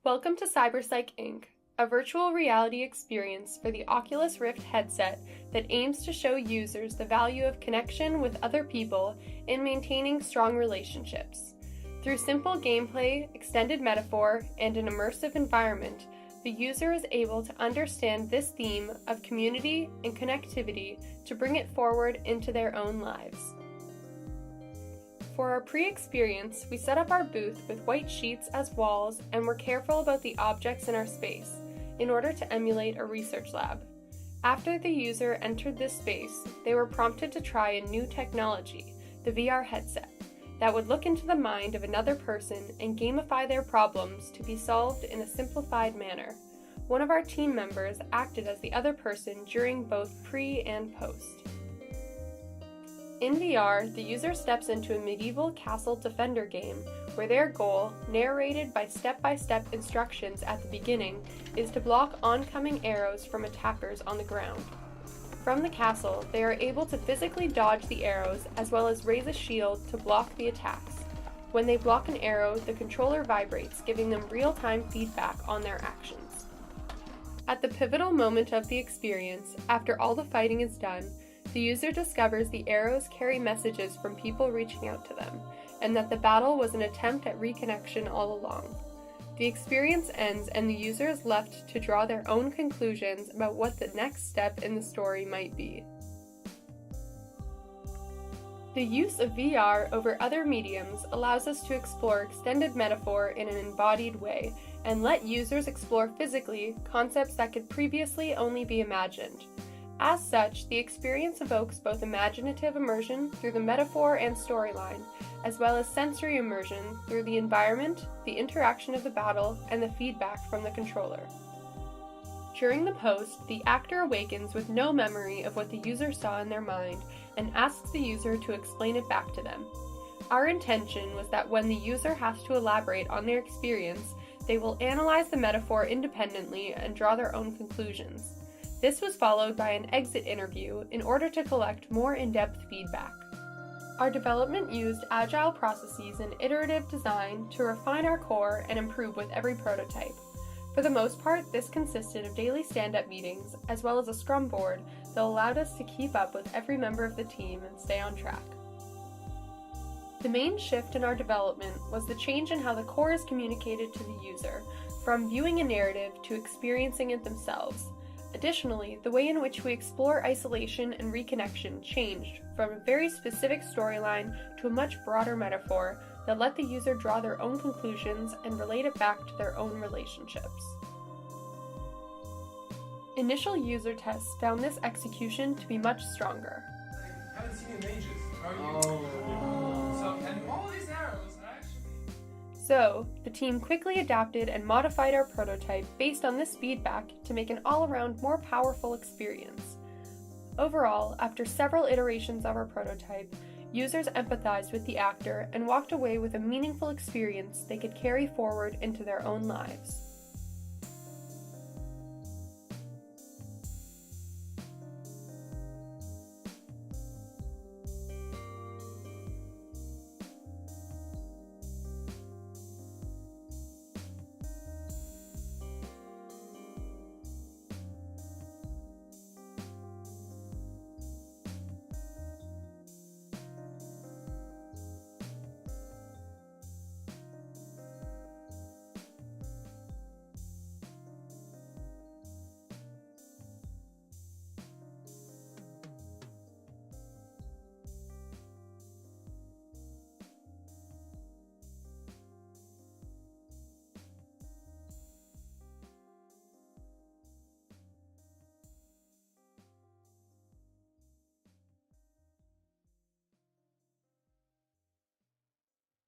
Welcome to CyberPsych Inc., a virtual reality experience for the Oculus Rift headset that aims to show users the value of connection with other people in maintaining strong relationships. Through simple gameplay, extended metaphor, and an immersive environment, the user is able to understand this theme of community and connectivity to bring it forward into their own lives. For our pre-experience, we set up our booth with white sheets as walls and were careful about the objects in our space in order to emulate a research lab. After the user entered this space, they were prompted to try a new technology, the VR headset, that would look into the mind of another person and gamify their problems to be solved in a simplified manner. One of our team members acted as the other person during both pre and post. In VR, the user steps into a medieval castle defender game where their goal, narrated by step-by-step instructions at the beginning, is to block oncoming arrows from attackers on the ground. From the castle, they are able to physically dodge the arrows as well as raise a shield to block the attacks. When they block an arrow, the controller vibrates, giving them real-time feedback on their actions. At the pivotal moment of the experience, after all the fighting is done, the user discovers the arrows carry messages from people reaching out to them, and that the battle was an attempt at reconnection all along. The experience ends and the user is left to draw their own conclusions about what the next step in the story might be. The use of VR over other mediums allows us to explore extended metaphor in an embodied way and let users explore physically concepts that could previously only be imagined. As such, the experience evokes both imaginative immersion through the metaphor and storyline, as well as sensory immersion through the environment, the interaction of the battle, and the feedback from the controller. During the post, the actor awakens with no memory of what the user saw in their mind and asks the user to explain it back to them. Our intention was that when the user has to elaborate on their experience, they will analyze the metaphor independently and draw their own conclusions. This was followed by an exit interview in order to collect more in-depth feedback. Our development used agile processes and iterative design to refine our core and improve with every prototype. For the most part, this consisted of daily stand-up meetings, as well as a scrum board that allowed us to keep up with every member of the team and stay on track. The main shift in our development was the change in how the core is communicated to the user, from viewing a narrative to experiencing it themselves. Additionally, the way in which we explore isolation and reconnection changed from a very specific storyline to a much broader metaphor that let the user draw their own conclusions and relate it back to their own relationships. Initial user tests found this execution to be much stronger. I haven't seen you in ages. How are you? And all these arrows actually. So, the team quickly adapted and modified our prototype based on this feedback to make an all-around more powerful experience. Overall, after several iterations of our prototype, users empathized with the actor and walked away with a meaningful experience they could carry forward into their own lives.